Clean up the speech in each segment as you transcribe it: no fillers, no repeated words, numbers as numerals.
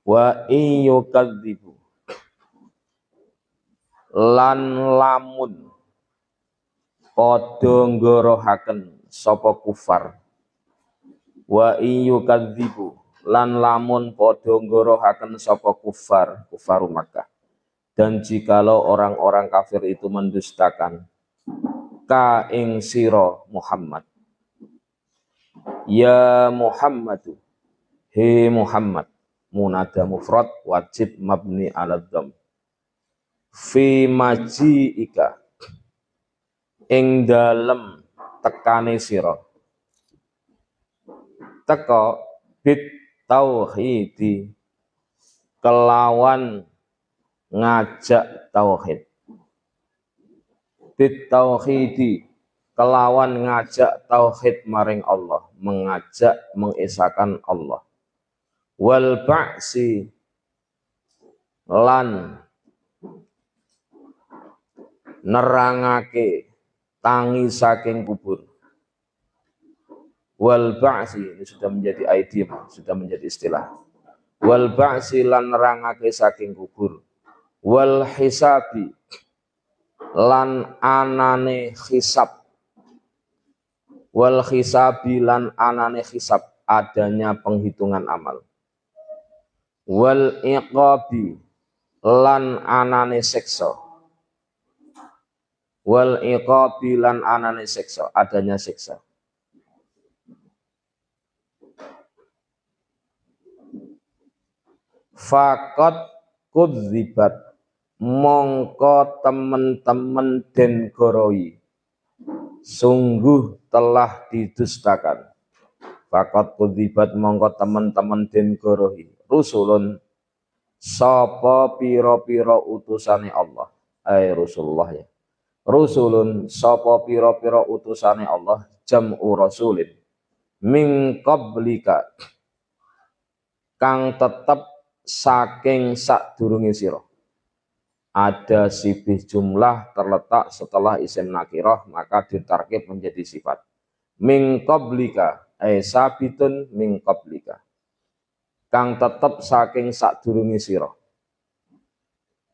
Wa iyukadzibu lan lamun padha nggorohaken sapa kufar. Wa iyukadzibu lan lamun padha nggorohaken sapa kufar Makkah. Dan jikalau orang-orang kafir itu mendustakan ka ing sira Muhammad, ya Muhammadu, he Muhammad, munada mufrad wajib mabni ala dhamm. Fi maji'ika ing dalem tekane sira, teka bit tauhidi kelawan ngajak tauhid, bit tauhidi kelawan ngajak tauhid maring Allah, mengajak mengesahkan Allah, wal ba'si lan nerangake tangi saking kubur. Wal ba'si ini sudah menjadi idiom, sudah menjadi istilah. Wal ba'si lan nerangake saking kubur. Wal hisabi lan anane hisab. Wal hisabi lan anane hisab, adanya penghitungan amal. Wal iqabi lan anane siksa. Wal iqabi lan anane siksa, adanya siksa. Faqad kudzibat mongko temen-temen den goroi, sungguh telah didustakan. Faqad kudzibat mongko temen-temen den goroi, rusulun sapa pira-pira utusane Allah, Rasulullah ya. Rusulun sapa pira-pira utusane Allah, jam'u rasulin min qablika kang tetep saking sadurunge sira. Ada sibih jumlah terletak setelah isim nakirah, maka ditarkib menjadi sifat. Min qablika sabitun min qablika kang tetep saking sadurunge sira.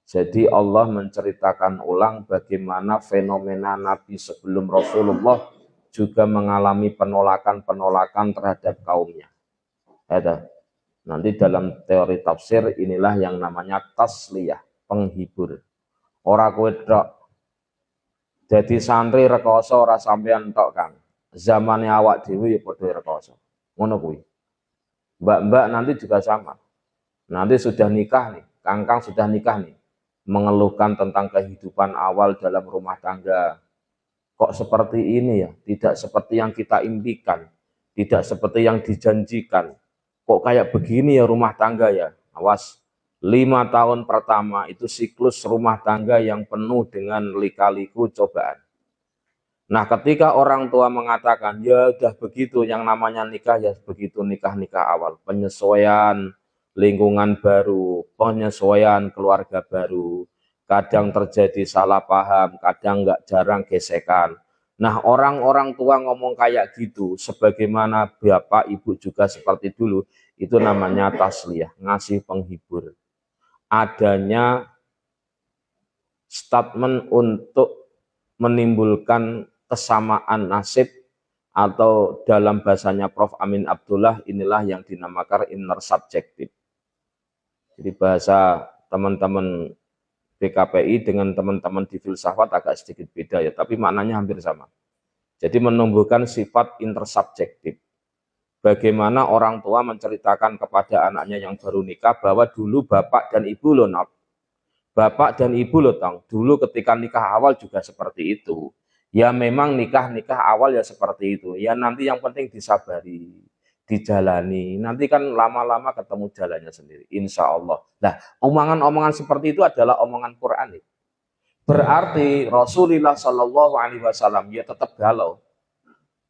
Jadi Allah menceritakan ulang bagaimana fenomena Nabi sebelum Rasulullah juga mengalami penolakan-penolakan terhadap kaumnya. Ada. Nanti dalam teori tafsir inilah yang namanya tasliyah, penghibur. Ora kowe tok dadi santri rekoso ora sampean tok Kang. Zamane awak dhewe ya padha rekoso. Ngono kuwi. Mbak-mbak nanti juga sama. Nanti sudah nikah nih, Kang sudah nikah nih. Mengeluhkan tentang kehidupan awal dalam rumah tangga. Kok seperti ini ya? Tidak seperti yang kita impikan, tidak seperti yang dijanjikan. Kok kayak begini ya rumah tangga ya? Awas, 5 tahun pertama itu siklus rumah tangga yang penuh dengan lika-liku cobaan. Nah, ketika orang tua mengatakan, ya udah begitu, yang namanya nikah ya begitu, nikah-nikah awal, penyesuaian lingkungan baru, penyesuaian keluarga baru, kadang terjadi salah paham, kadang nggak jarang gesekan. Nah, orang-orang tua ngomong kayak gitu, sebagaimana bapak ibu juga seperti dulu, itu namanya tasliyah, ngasih penghibur. Adanya statement untuk menimbulkan kesamaan nasib, atau dalam bahasanya Prof. Amin Abdullah, inilah yang dinamakan inner subjective. Jadi bahasa teman-teman BKPI dengan teman-teman di filsafat agak sedikit beda ya, tapi maknanya hampir sama. Jadi menumbuhkan sifat intersubjektif. Bagaimana orang tua menceritakan kepada anaknya yang baru nikah bahwa dulu bapak dan ibu loh, bapak dan ibu loh tong, dulu ketika nikah awal juga seperti itu. Ya memang nikah awal ya seperti itu. Ya nanti yang penting disabari, dijalani. Nanti kan lama-lama ketemu jalannya sendiri, insya Allah. Nah, omongan-omongan seperti itu adalah omongan Quran. Berarti Rasulullah Shallallahu Alaihi Wasallam ya tetap galau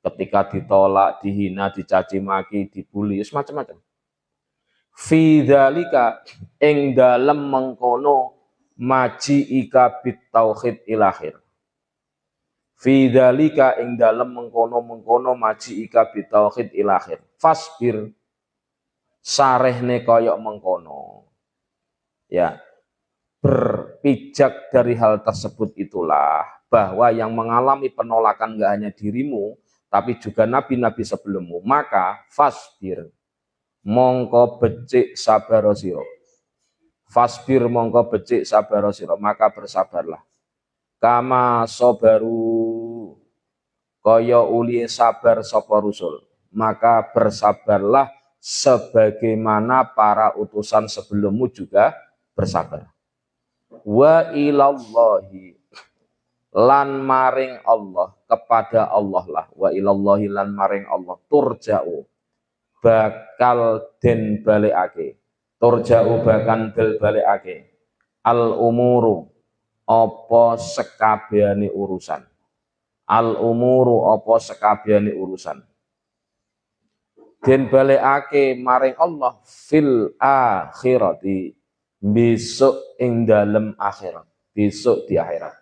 ketika ditolak, dihina, dicaci maki, dibully, semacam-macam. Fi dzalika ing dalem mengkono maji'ika bit tauhid ilakhir. Fi dzalika ing dalem mengkono maji'ika bit tauhid ilakhir. Fasbir sarehne koyok mengkono. Ya, berpijak dari hal tersebut itulah bahwa yang mengalami penolakan gak hanya dirimu, tapi juga nabi-nabi sebelummu. Maka fasbir, mongko becik sabar sira. Fasbir mongko becik sabar sira, maka bersabarlah. Kama sobaru, kaya uli sabar sapa rusul, maka bersabarlah sebagaimana para utusan sebelummu juga bersabar. Wa ilallahi, lan maring Allah, kepada Allah lah, wa ilallahi lan maring Allah, turja'u, bakal den balikake, turja'u bakal den balikake, al umuru, apa sekabehane urusan, al umuru apa sekabehane urusan, den balikake maring Allah fil akhirati, besok ing dalem akhirat, besok di akhirat.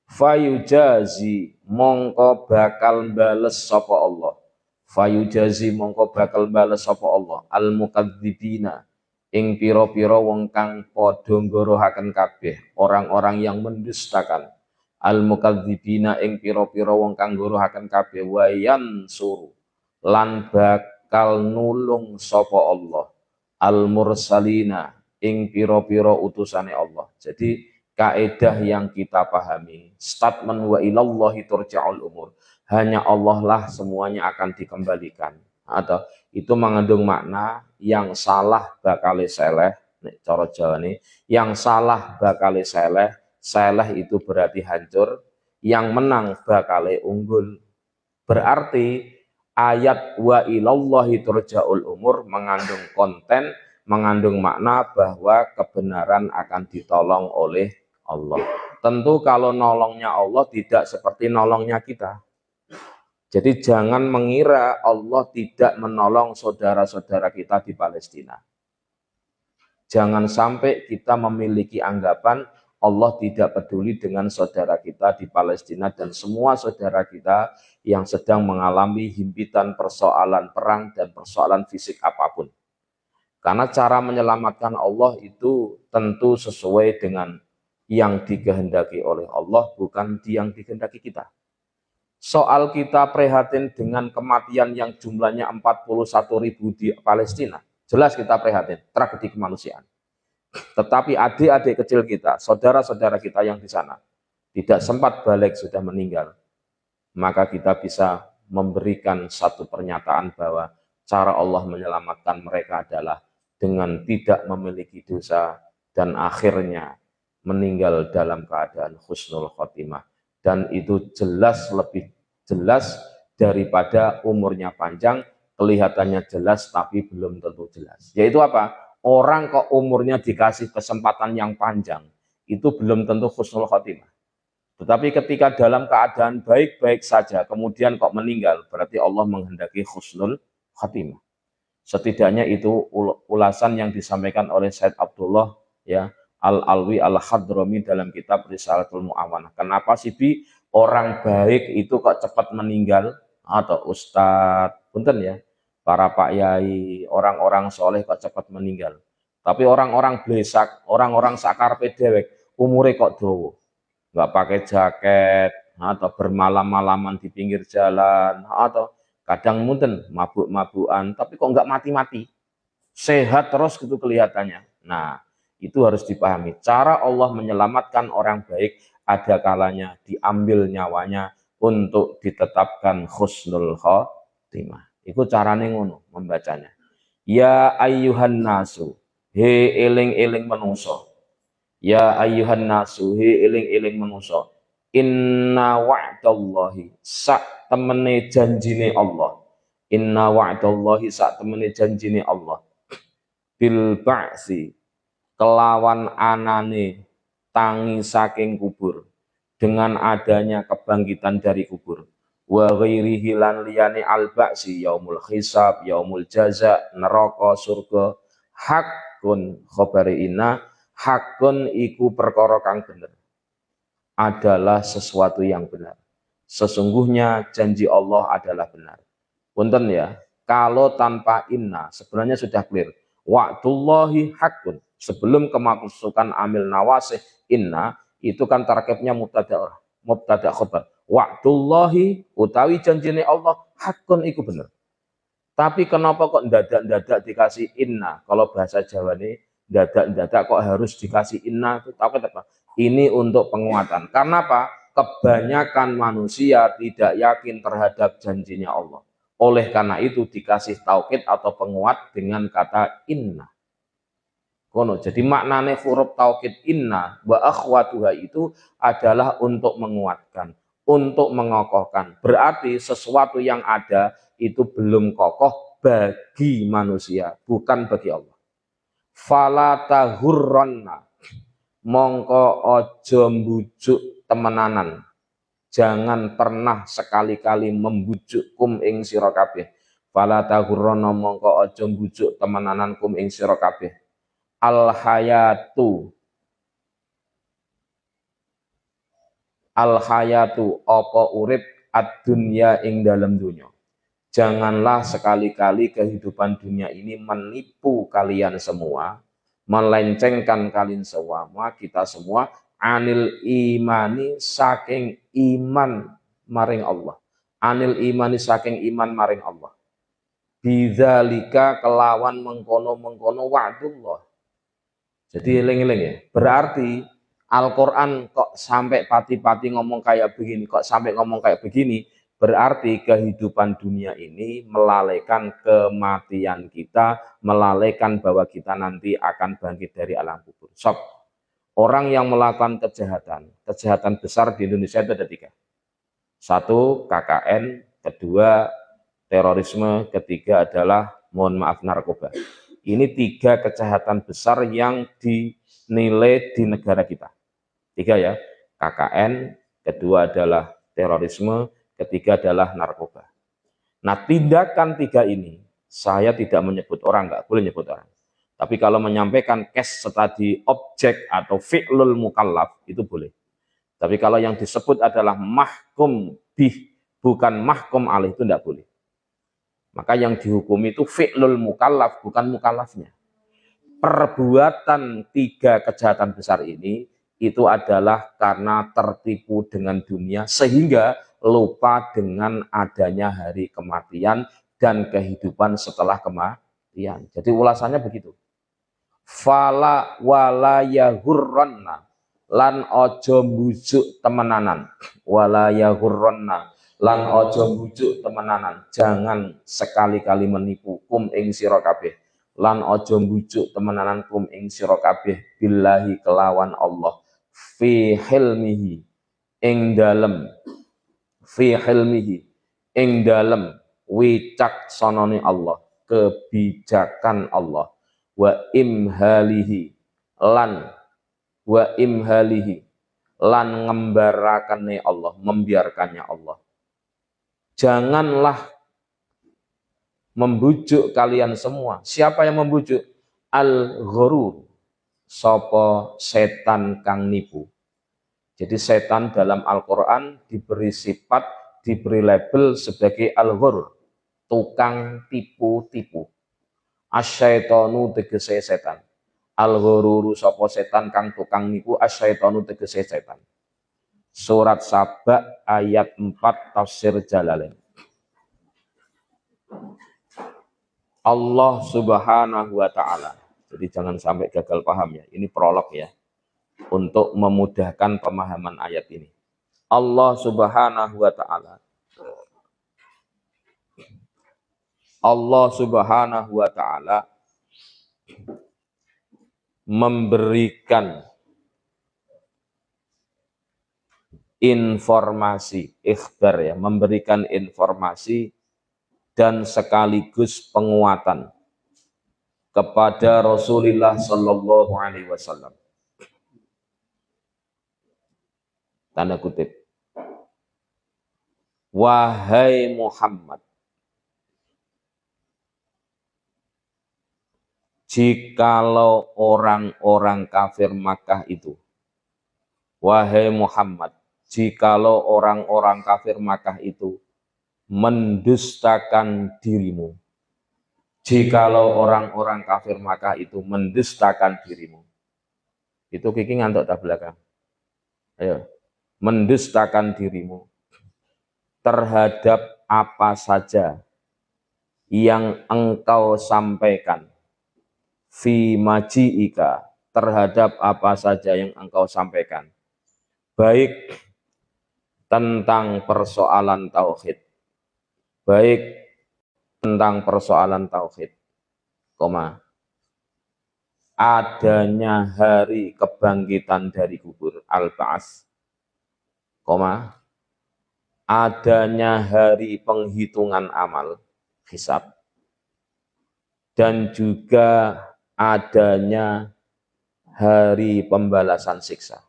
Fayujazi mongko bakal bales sapa Allah, fayujazi mongko bakal bales sapa Allah al mukadzibina ing pira-pira wong kang padha nggorohaken kabeh, orang-orang yang mendustakan, al mukadzibina ing pira-pira wong kang nggorohaken kabeh, wayan suru lan bakal nulung sapa Allah al mursalina ing pira-pira utusane Allah. Jadi kaidah yang kita pahami, statement wa ilallahi turja'ul umur, hanya Allah lah semuanya akan dikembalikan, atau itu mengandung makna yang salah bakal seleh, nek cara Jawa nih, yang salah bakal seleh, seleh itu berarti hancur, yang menang bakal unggul. Berarti ayat wa ilallahi turja'ul umur mengandung konten, mengandung makna bahwa kebenaran akan ditolong oleh Allah. Tentu kalau nolongnya Allah tidak seperti nolongnya kita. Jadi jangan mengira Allah tidak menolong saudara-saudara kita di Palestina. Jangan sampai kita memiliki anggapan Allah tidak peduli dengan saudara kita di Palestina dan semua saudara kita yang sedang mengalami himpitan persoalan perang dan persoalan fisik apapun. Karena cara menyelamatkan Allah itu tentu sesuai dengan yang dikehendaki oleh Allah, bukan yang dikehendaki kita. Soal kita prihatin dengan kematian yang jumlahnya 41.000 di Palestina, jelas kita prihatin, tragedi kemanusiaan. Tetapi adik-adik kecil kita, saudara-saudara kita yang di sana, tidak sempat balik sudah meninggal, maka kita bisa memberikan satu pernyataan bahwa cara Allah menyelamatkan mereka adalah dengan tidak memiliki dosa dan akhirnya meninggal dalam keadaan husnul khotimah. Dan itu jelas, lebih jelas daripada umurnya panjang, kelihatannya jelas tapi belum tentu jelas. Yaitu apa? Orang kok umurnya dikasih kesempatan yang panjang, itu belum tentu husnul khotimah. Tetapi ketika dalam keadaan baik-baik saja, kemudian kok meninggal, berarti Allah menghendaki husnul khotimah. Setidaknya itu ulasan yang disampaikan oleh Said Abdullah ya Al-Alwi Al-Hadrami dalam kitab Risalatul Mu'awanah. Kenapa sih Bi, orang baik itu kok cepat meninggal? Atau Ustadz, punten ya, para Pak Yai, orang-orang soleh kok cepat meninggal. Tapi orang-orang blesak, orang-orang sakarpe dewek, umure kok dowo. Nggak pakai jaket, atau bermalam-malaman di pinggir jalan, atau kadang mungkin mabuk-mabukan, tapi kok nggak mati-mati. Sehat terus gitu kelihatannya. Nah, itu harus dipahami. Cara Allah menyelamatkan orang baik, ada kalanya diambil nyawanya untuk ditetapkan husnul khotimah. Itu carane ngono membacanya. Ya ayyuhan nasu, he eling-eling menungso. Ya ayyuhan nasu, he eling-eling menungso. Inna wa'dallahi, sak temene janjine Allah. Inna wa'dallahi, sak temene janjine Allah. Bil ba'si, kelawan anane tangi saking kubur, dengan adanya kebangkitan dari kubur. Wa ghairihi lan liyane al-ba'si, yaumul hisab, yaumul jaza, neraka, surga, hakun khabari inna, hakun iku perkara kang bener, adalah sesuatu yang benar. Sesungguhnya janji Allah adalah benar. Punten ya, Kalau tanpa inna sebenarnya sudah clear. Wa'dullahi hakun. Sebelum kemasukan amil nawasih inna itu kan tarkibnya mubtada khobar. Wa'dullahi utawi janjine Allah hakun iku bener. Tapi kenapa kok ndadak-ndadak dikasih inna? Kalau bahasa Jawa ini ndadak-ndadak kok harus dikasih inna? Tapi apa? Ini untuk penguatan. Karena apa? Kebanyakan manusia tidak yakin terhadap janjinya Allah. Oleh karena itu dikasih taukid atau penguat dengan kata inna. Kono. Jadi maknane huruf taukid inna wa akhwatuha itu adalah untuk menguatkan, untuk mengokohkan. Berarti sesuatu yang ada itu belum kokoh bagi manusia, bukan bagi Allah. Fala tahurranna, mongko ojo mbujuk temenanan. Jangan pernah sekali-kali membujuk kum ing sira kabeh. Fala tahurranna mongko ojo mbujuk temenanan kum ing sira kabeh. Al hayatu apa urip ad-dunya ing dalam dunya. Janganlah sekali-kali kehidupan dunia ini menipu kalian semua, melencengkan kalian semua, kita semua anil imani saking iman maring Allah. Anil imani saking iman maring Allah. Bidzalika kelawan mengkono-mengkono wa'dullah. Jadi eling-eling ya. Berarti Al-Quran kok sampai pati-pati ngomong kayak begini, kok sampai ngomong kayak begini, berarti kehidupan dunia ini melalaikan kematian kita, melalaikan bahwa kita nanti akan bangkit dari alam kubur. Sok, orang yang melakukan kejahatan besar di Indonesia itu ada 3. 1, KKN, kedua, terorisme, ketiga adalah, mohon maaf, narkoba. Ini 3 kejahatan besar yang dinilai di negara kita. 3 ya, KKN, kedua adalah terorisme, ketiga adalah narkoba. Nah, tindakan 3 ini, saya tidak menyebut orang, nggak boleh nyebut orang. Tapi kalau menyampaikan case study objek atau fi'lul mukallaf, itu boleh. Tapi kalau yang disebut adalah mahkum bih, bukan mahkum alih, itu tidak boleh. Maka yang dihukum itu fi'lul mukallaf, bukan mukallafnya. Perbuatan 3 kejahatan besar ini itu adalah karena tertipu dengan dunia sehingga lupa dengan adanya hari kematian dan kehidupan setelah kematian. Jadi ulasannya begitu. Fala wala yahurranna, lan ojo mbujuk temenanan. Wala yahurranna, lan ojo mbujuk temenanan. Jangan sekali-kali menipu kum ing sira kabeh. Lan ojo mbujuk temenanan kum ing sira kabeh billahi kelawan Allah. Fi hilmihi ing dalem, fi hilmihi ing dalem wicaksanane Allah, kebijakan Allah. Wa imhalihi lan ngembarakannya Allah, membiarkannya Allah. Janganlah membujuk kalian semua. Siapa yang membujuk? Al-ghurur, sapa setan kang nipu. Jadi setan dalam Al-Quran diberi sifat, diberi label sebagai al-ghurur, tukang tipu-tipu. Asyaitonu tegese setan. Al-ghururu sapa setan kang tukang nipu, asyaitonu tegese setan. Surat Saba ayat 4 tafsir Jalalain. Allah Subhanahu wa taala. Jadi jangan sampai gagal paham ya. Ini prolog ya. Untuk memudahkan pemahaman ayat ini. Allah Subhanahu wa taala. Allah Subhanahu wa taala memberikan informasi, ikhbar ya, memberikan informasi dan sekaligus penguatan kepada Rasulullah sallallahu alaihi wasallam. Tanda kutip. Wahai Muhammad, jikalau orang-orang kafir Makkah itu, wahai Muhammad, jikalau orang-orang kafir Makkah itu mendustakan dirimu, Jikalau orang-orang kafir Makkah itu mendustakan dirimu. Itu kiki ngantuk tak belakang. Ayo, mendustakan dirimu terhadap apa saja yang engkau sampaikan fi maji'ika, terhadap apa saja yang engkau sampaikan, baik tentang persoalan tauhid, baik tentang persoalan tauhid, adanya hari kebangkitan dari kubur, al-ba'ats, adanya hari penghitungan amal, hisab, dan juga adanya hari pembalasan siksa,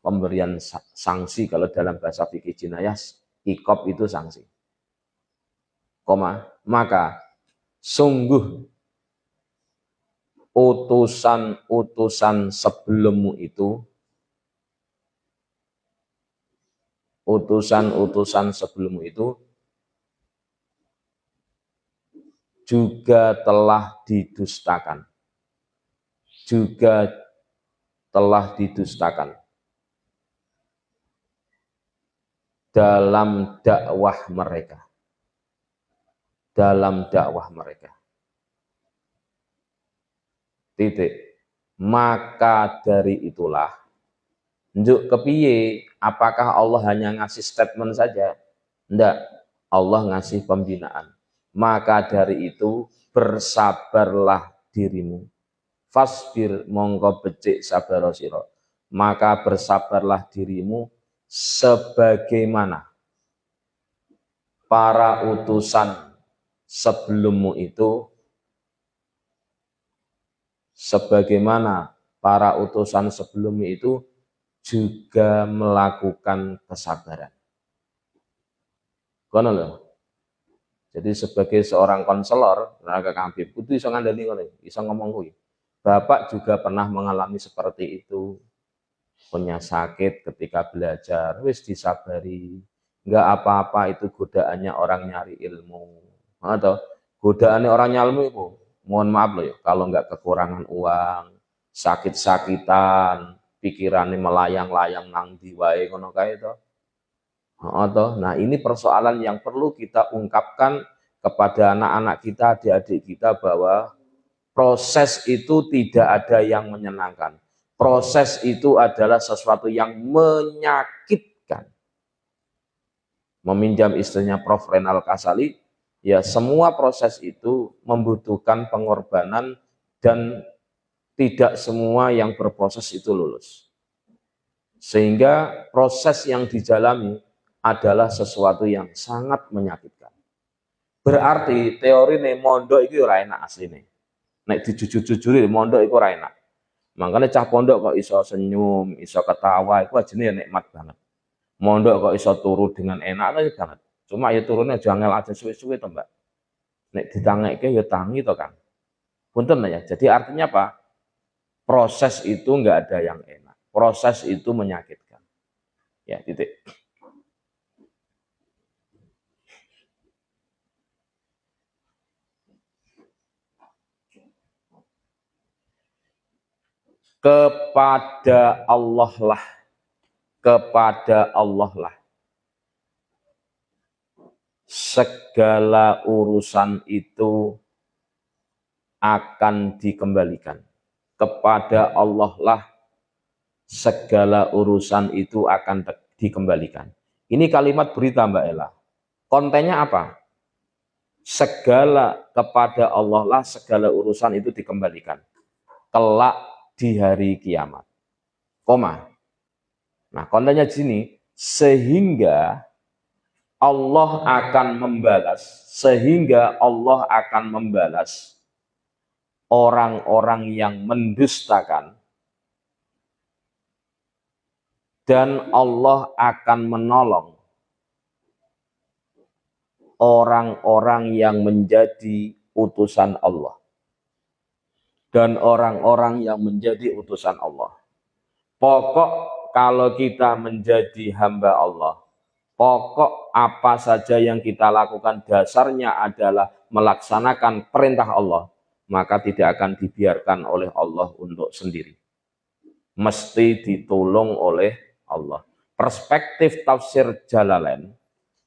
pemberian sanksi. Kalau dalam bahasa fikih jinayah, iqab itu sanksi. Maka sungguh utusan-utusan sebelummu itu, utusan-utusan sebelummu itu juga telah didustakan. Juga telah didustakan dalam dakwah mereka. Dalam dakwah mereka. Titik. Maka dari itulah, njuk kepiye, apakah Allah hanya ngasih statement saja? Enggak, Allah ngasih pembinaan. Maka dari itu bersabarlah dirimu. Fasbir mongko becik sabar sira. Maka bersabarlah dirimu sebagaimana para utusan sebelummu itu, sebagaimana para utusan sebelummu itu juga melakukan kesabaran. Kono lho. Jadi sebagai seorang konselor, tenaga kabib, kudu iso ngandani ngono, iso ngomong kuwi. Bapak juga pernah mengalami seperti itu. Punya sakit ketika belajar, wis disabari. Enggak apa-apa, itu godaannya orang nyari ilmu. Atau godaannya orang nyari ilmu itu, mohon maaf loh ya, kalau enggak kekurangan uang, sakit-sakitan, pikirannya melayang-layang nang ndi wae ngono kae to. Nah, ini persoalan yang perlu kita ungkapkan kepada anak-anak kita, adik-adik kita, bahwa proses itu tidak ada yang menyenangkan. Proses itu adalah sesuatu yang menyakitkan. Meminjam istilahnya Prof. Renal Kasali, ya semua proses itu membutuhkan pengorbanan dan tidak semua yang berproses itu lulus. Sehingga proses yang dijalani adalah sesuatu yang sangat menyakitkan. Berarti teori nih mondok itu ora enak asline. Nek dijujur-jujuri mondok itu ora enak. Makanya cah pondok kok iso senyum, iso ketawa, itu ajine nikmat banget. Mondok kok iso turu dengan enak itu banget. Cuma ya turunnya jangel aja suwe-suwe to, Mbak. Nek ditangekke ya tangi to, Kang. Punten ya. Jadi artinya apa? Proses itu enggak ada yang enak. Proses itu menyakitkan. Ya, titik. Kepada Allah lah, kepada Allah lah segala urusan itu akan dikembalikan. Kepada Allah lah segala urusan itu akan dikembalikan. Ini kalimat berita, Mbak Ella. Kontennya apa? Segala kepada Allah lah segala urusan itu dikembalikan. Kelak di hari kiamat. Nah, kontennya gini, sehingga Allah akan membalas, sehingga Allah akan membalas orang-orang yang mendustakan, dan Allah akan menolong orang-orang yang menjadi utusan Allah. Dan orang-orang yang menjadi utusan Allah. Pokok kalau kita menjadi hamba Allah, Pokok apa saja yang kita lakukan dasarnya adalah melaksanakan perintah Allah, maka tidak akan dibiarkan oleh Allah untuk sendiri. Mesti ditolong oleh Allah. Perspektif tafsir Jalalain,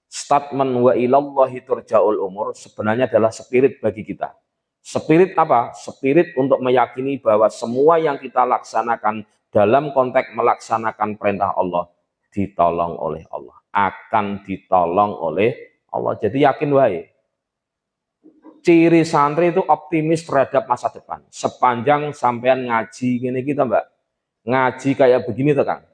statement wa ilallahi turja'ul umur sebenarnya adalah spirit bagi kita. Spirit apa? Spirit untuk meyakini bahwa semua yang kita laksanakan dalam konteks melaksanakan perintah Allah ditolong oleh Allah, akan ditolong oleh Allah. Jadi yakin wae. Ciri santri itu optimis terhadap masa depan. Sepanjang sampean ngaji gini kita, Mbak. Ngaji kayak begini tuh, Kang.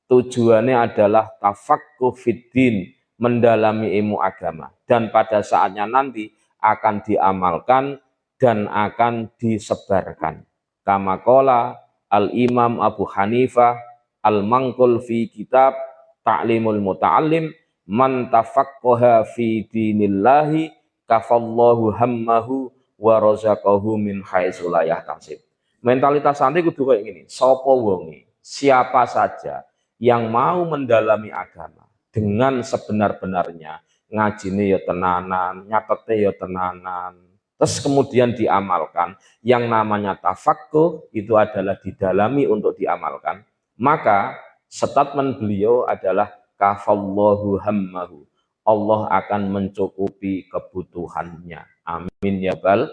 Tujuannya adalah tafaqquh fiddin, mendalami ilmu agama, dan pada saatnya nanti akan diamalkan dan akan disebarkan. Kama qala al-Imam Abu Hanifah al-Manqul fi kitab Ta'limul Muta'allim, man tafaqqaha fi dinillahi kafallahu hammahu wa razaqahu min haitsu la yahtasib. Mentalitas santri kudu kayak gini, sapa wonge, siapa saja yang mau mendalami agama dengan sebenar-benarnya, ngajine ya tenanan, nyatete ya tenanan, terus kemudian diamalkan, yang namanya tafaqquh itu adalah didalami untuk diamalkan, maka statement beliau adalah kafallahu hammahu, Allah akan mencukupi kebutuhannya. Amin ya bal.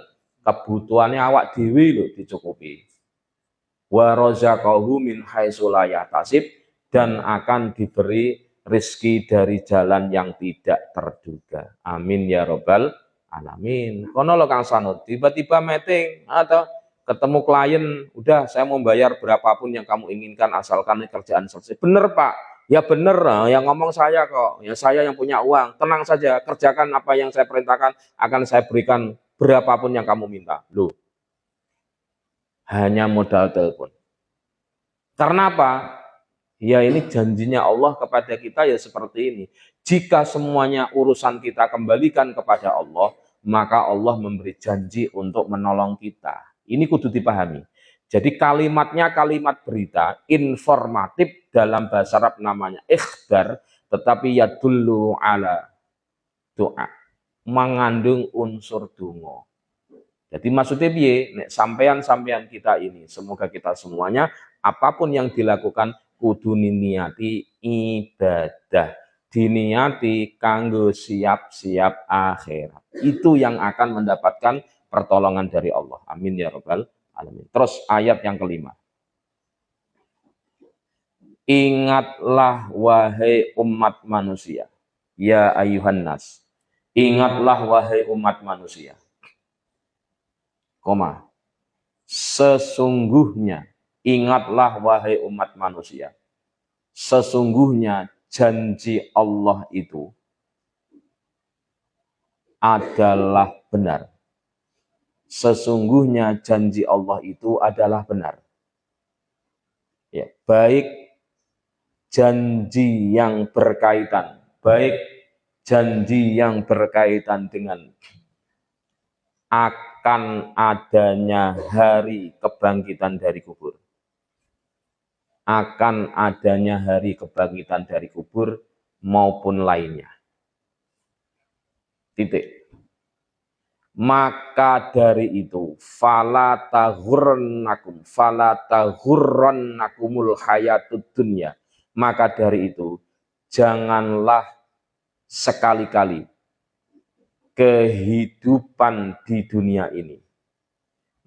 Kebutuhannya awak dewi loh dicukupi. Wa razaqahu min haitsu la yahtasib, dan akan diberi rizki dari jalan yang tidak terduga. Amin ya robbal alamin. Kono lo Kang Sanut, tiba-tiba meeting atau ketemu klien, udah saya mau bayar berapapun yang kamu inginkan asalkan ini kerjaan selesai. Bener Pak? Ya bener, yang ngomong saya kok. Ya saya yang punya uang. Tenang saja, kerjakan apa yang saya perintahkan, akan saya berikan berapapun yang kamu minta. Loh, hanya modal telepon. Karena apa? Ya ini janjinya Allah kepada kita ya seperti ini. Jika semuanya urusan kita kembalikan kepada Allah, maka Allah memberi janji untuk menolong kita. Ini kudu dipahami. Jadi kalimatnya kalimat berita, informatif, dalam bahasa Arab namanya ikhbar, tetapi ya dulu ala doa, mengandung unsur dungo. Jadi maksudnya piye, nek sampean kita ini, semoga kita semuanya apapun yang dilakukan kudu niati ibadah, diniati kanggo siap-siap akhirat. Itu yang akan mendapatkan pertolongan dari Allah. Amin ya rabbal alamin. Terus ayat yang kelima. Ingatlah wahai umat manusia. Ya ayuhan nas. Ingatlah wahai umat manusia. Koma. Sesungguhnya, ingatlah wahai umat manusia. Sesungguhnya janji Allah itu adalah benar. Sesungguhnya janji Allah itu adalah benar. Ya, baik janji yang berkaitan, baik janji yang berkaitan dengan akan adanya hari kebangkitan dari kubur. Akan adanya hari kebangkitan dari kubur maupun lainnya. Titik. Maka dari itu fala taghurrannakumul hayatud dunya. Maka dari itu janganlah sekali-kali kehidupan di dunia ini.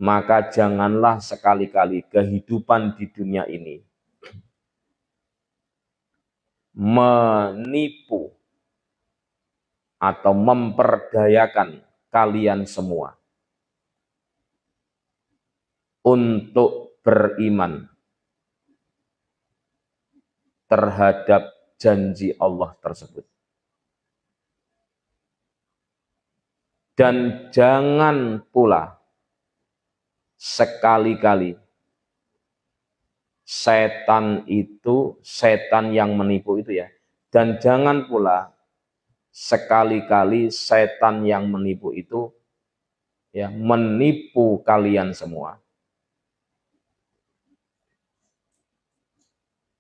Maka janganlah sekali-kali kehidupan di dunia ini menipu atau memperdayakan kalian semua untuk beriman terhadap janji Allah tersebut. Dan jangan pula sekali-kali setan yang menipu itu ya. Dan jangan pula sekali-kali setan yang menipu itu ya menipu kalian semua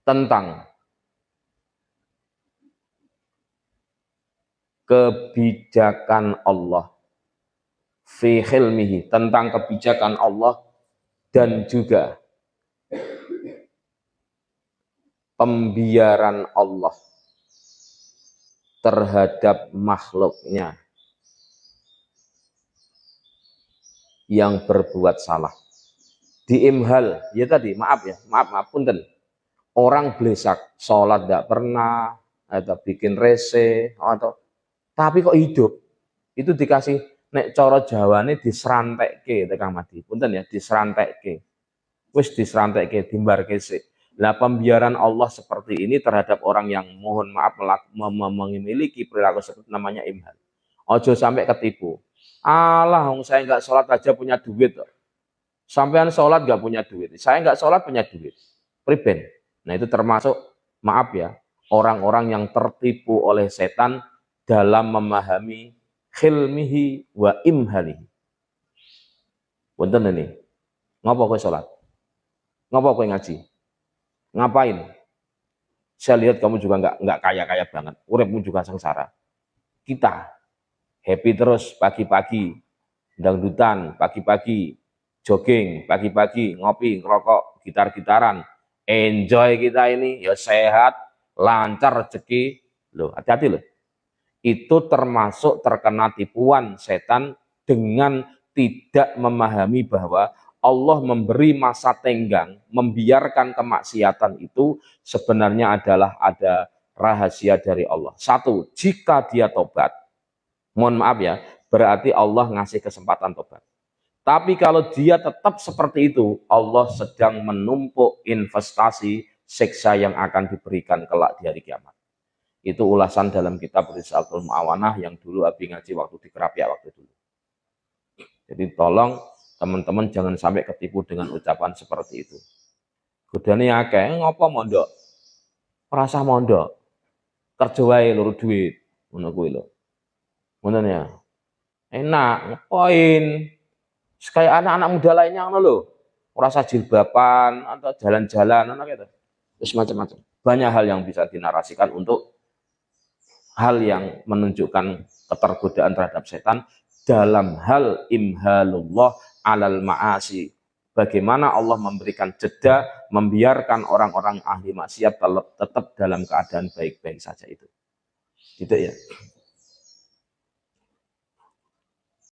tentang kebijakan Allah, fi hilmihi, tentang kebijakan Allah, dan juga pembiaran Allah terhadap makhluknya yang berbuat salah. Diimhal, ya tadi, maaf punten. Orang blesak, sholat tidak pernah, atau bikin rese, atau tapi kok hidup, itu dikasih, nek coro Jawane diserantekke, tekan mati, punten ya, diserantekke, wis diserantekke, dimbarke sik. Nah, pembiaran Allah seperti ini terhadap orang yang mohon maaf memiliki perilaku seperti namanya imhal. Ojo sampai ketipu. Alah, saya nggak sholat aja punya duit. Sampean sholat nggak punya duit, saya nggak sholat punya duit. Priben. Nah, itu termasuk, maaf ya, orang-orang yang tertipu oleh setan dalam memahami khilmihi wa imhalihi. Punten ini. Ngapa kowe sholat? Ngapa kowe ngaji? Ngapain? Saya lihat kamu juga nggak kaya-kaya banget. Uripmu juga sengsara. Kita happy terus pagi-pagi, dangdutan pagi-pagi, jogging pagi-pagi, ngopi, ngerokok, gitar-gitaran, enjoy kita ini, ya sehat, lancar rezeki. Loh, hati-hati loh. Itu termasuk terkena tipuan setan dengan tidak memahami bahwa Allah memberi masa tenggang, membiarkan kemaksiatan itu sebenarnya adalah ada rahasia dari Allah. Satu, jika dia tobat, mohon maaf ya, berarti Allah ngasih kesempatan tobat. Tapi kalau dia tetap seperti itu, Allah sedang menumpuk investasi siksa yang akan diberikan kelak di hari kiamat. Itu ulasan dalam kitab Risalatul Mu'awanah yang dulu Abi ngaji waktu di Kerapia waktu dulu. Jadi tolong teman-teman jangan sampai ketipu dengan ucapan seperti itu. Godane akeh, ngopo mondok? Rasa mondok. Kerja wae luru duit, ngono kuwi lho. Ngoten ya. Enak, ngepoin. Kayak anak-anak muda lainnya ngono lho. Rasa jilbaban atau jalan-jalan ngono gitu. Terus macam-macam. Banyak hal yang bisa dinarasikan untuk hal yang menunjukkan ketergodaan terhadap setan dalam hal imhalullah alal ma'asi. Bagaimana Allah memberikan jeda, membiarkan orang-orang ahli maksiat tetap dalam keadaan baik-baik saja itu. Gitu ya.